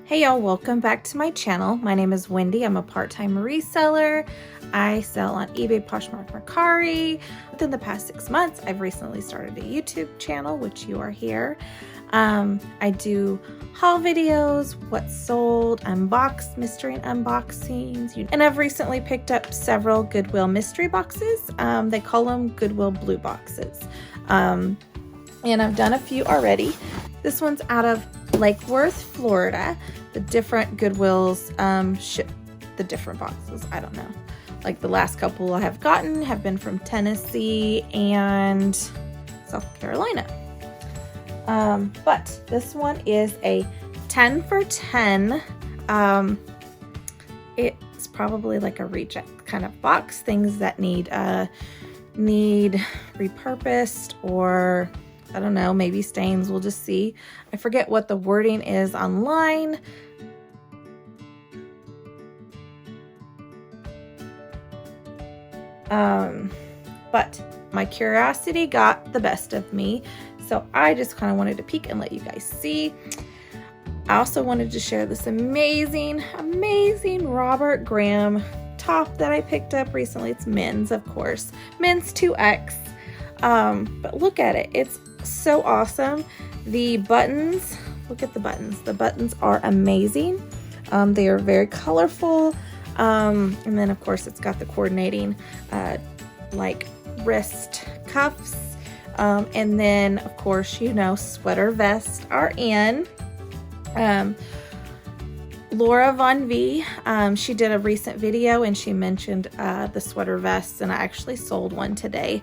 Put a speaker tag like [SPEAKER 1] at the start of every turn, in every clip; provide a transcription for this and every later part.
[SPEAKER 1] Hey y'all, welcome back to my channel. My name is Wendy. I'm a part-time reseller. I sell on eBay, Poshmark, Mercari. Within the past 6 months, I've recently started a YouTube channel, which you are here. I do haul videos, what's sold, mystery and unboxings, and I've recently picked up several Goodwill mystery boxes. They call them Goodwill blue boxes. And I've done a few already. This one's out of Lake Worth, Florida. The different Goodwills ship the different boxes. I don't know. Like the last couple I have gotten have been from Tennessee and South Carolina. But this one is a 10 for 10. It's probably like a reject kind of box. Things that need repurposed, or I don't know, maybe stains. We'll just see. I forget what the wording is online. But my curiosity got the best of me. So I just kind of wanted to peek and let you guys see. I also wanted to share this amazing Robert Graham top that I picked up recently. It's men's, of course. Men's 2X. But look at it. It's so awesome. The buttons, look at the buttons. The buttons are amazing. They are very colorful. And then of course it's got the coordinating like wrist cuffs. And then of course, you know, sweater vests are in. Laura Von V, she did a recent video and she mentioned the sweater vests, and I actually sold one today.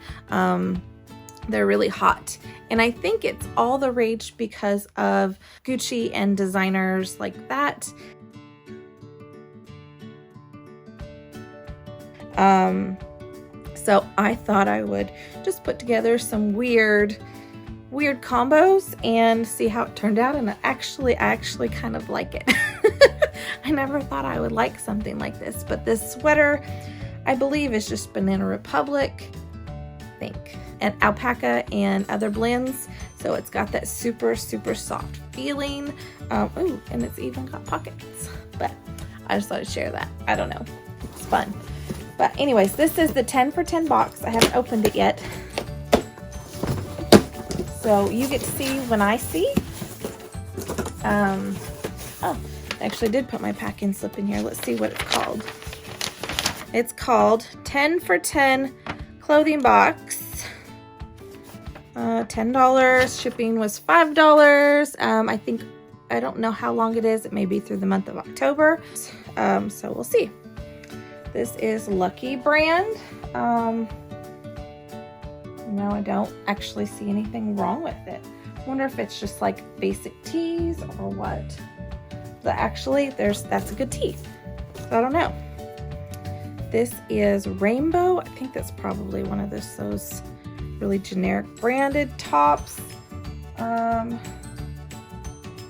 [SPEAKER 1] They're really hot, and I think it's all the rage because of Gucci and designers like that. So I thought I would just put together some weird combos and see how it turned out, and I actually kind of like it. I never thought I would like something like this, but this sweater I believe is just Banana Republic, I think, and alpaca and other blends, so it's got that super soft feeling. Ooh, and it's even got pockets, but I just thought I'd share that. I don't know, it's fun. But anyways, this is the 10 for 10 box. I haven't opened it yet, so you get to see when I see. Oh, I actually did put my packing slip in here. Let's see what it's called. It's called 10 for 10 clothing box. $10. Shipping was $5. I don't know how long it is. It may be through the month of October. So we'll see. This is Lucky brand. No, I don't actually see anything wrong with it. I wonder if it's just like basic tees or what. But actually, that's a good tee. So I don't know. This is Rainbow. I think that's probably one of those really generic branded tops.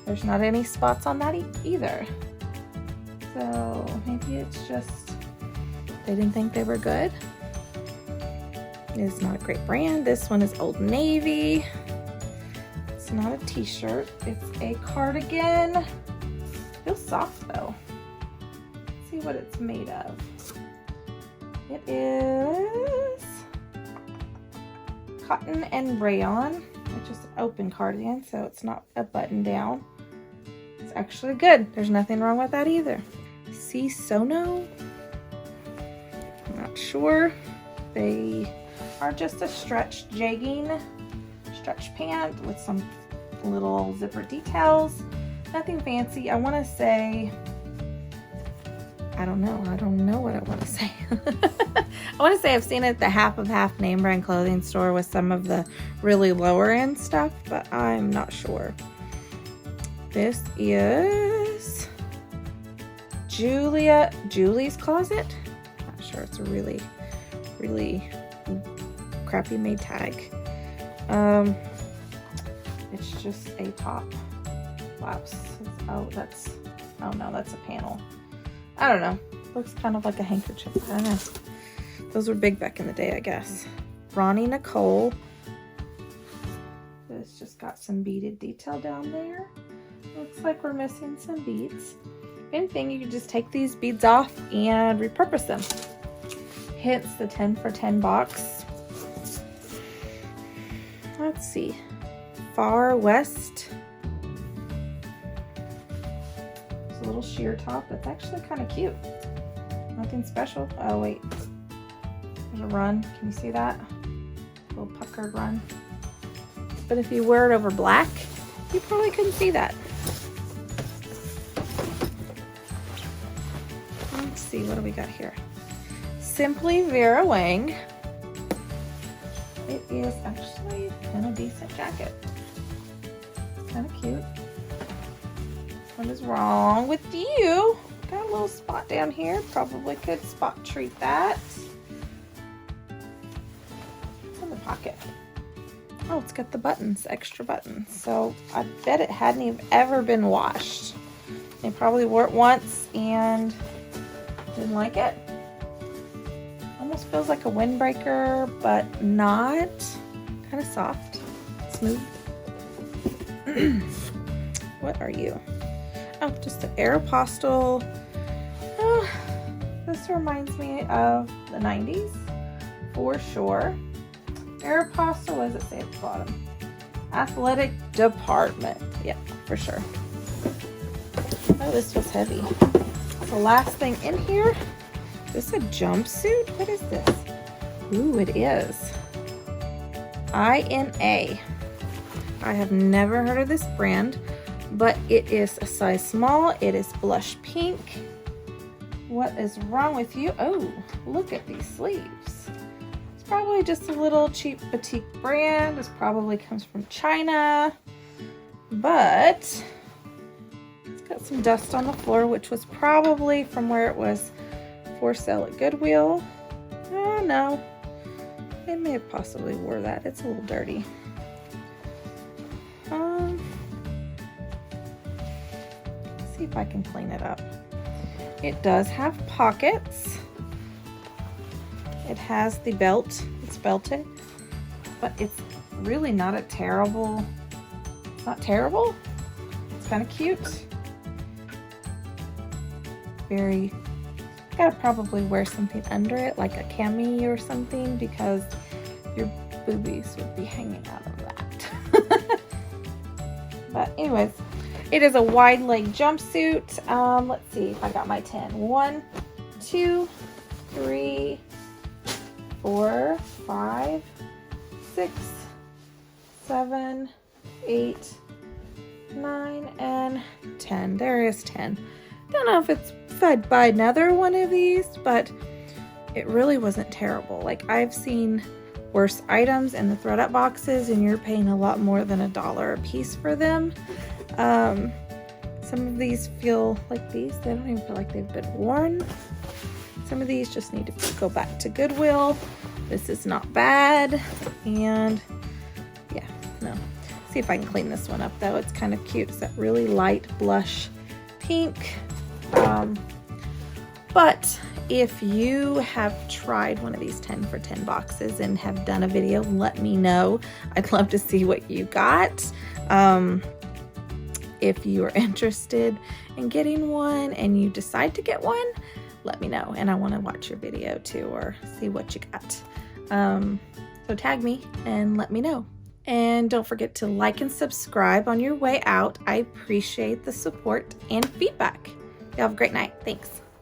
[SPEAKER 1] There's not any spots on that either. So maybe it's just they didn't think they were good. It's not a great brand. This one is Old Navy. It's not a t-shirt. It's a cardigan. Feels soft though. Let's see what it's made of. It is cotton and rayon, which is an open cardigan, so it's not a button down. It's actually good. There's nothing wrong with that either. See Sono? I'm not sure. They are just a stretch pant with some little zipper details. Nothing fancy. I want to say, I don't know what I want to say. I want to say I've seen it at the half of half name brand clothing store with some of the really lower end stuff, but I'm not sure. This is Julie's Closet. Not sure. It's a really crappy made tag. It's just a top. Flaps. Oh no, that's a panel. I don't know. Looks kind of like a handkerchief. I don't know. Those were big back in the day, I guess. Ronnie Nicole. It's just got some beaded detail down there. Looks like we're missing some beads. If anything, you can just take these beads off and repurpose them. Hence the 10 for 10 box. Let's see. Far West. It's a little sheer top. It's actually kind of cute. Nothing special. Oh wait, there's a run. Can you see that? A little puckered run. But if you wear it over black, you probably couldn't see that. Let's see, what do we got here? Simply Vera Wang. It is actually in a decent jacket. It's kind of cute. What is wrong with you? Got a little spot down here. Probably could spot treat that. It's in the pocket. Oh, it's got the buttons, extra buttons. So I bet it hadn't even ever been washed. They probably wore it once and didn't like it. Almost feels like a windbreaker, but not. Kind of soft, smooth. What are you? Oh, just an Aeropostale. Oh, this reminds me of the 90s for sure. Aeropostale, what does it say at the bottom? Athletic department. Yeah, for sure. Oh, this was heavy. The last thing in here. Is this a jumpsuit? What is this? Ooh, it is. INA. I have never heard of this brand, but it is a size small. It is blush pink. What is wrong with you? Oh, look at these sleeves. It's probably just a little cheap boutique brand. This probably comes from China, but it's got some dust on the floor, which was probably from where it was for sale at Goodwill. Oh no, they may have possibly wore that. It's a little dirty. Let's see if I can clean it up. It does have pockets. It has the belt. It's belted, but it's really not a terrible. It's not terrible. It's kind of cute. Very. Gotta probably wear something under it, like a cami or something, because your boobies would be hanging out of that. But anyways, it is a wide leg jumpsuit. Let's see if I got my 10. 1, 2, 3, 4, 5, 6, 7, 8, 9, and 10. There is 10. Don't know if I'd buy another one of these, but it really wasn't terrible. Like, I've seen worse items in the ThredUP boxes, and you're paying a lot more than $1 a piece for them. Some of these feel like these. They don't even feel like they've been worn. Some of these just need to go back to Goodwill. This is not bad. And yeah, no. See if I can clean this one up though. It's kind of cute. It's that really light blush pink. But if you have tried one of these 10 for 10 boxes and have done a video, let me know. I'd love to see what you got. If you are interested in getting one and you decide to get one, let me know. And I want to watch your video too, or see what you got. So tag me and let me know. And don't forget to like and subscribe on your way out. I appreciate the support and feedback. You have a great night. Thanks.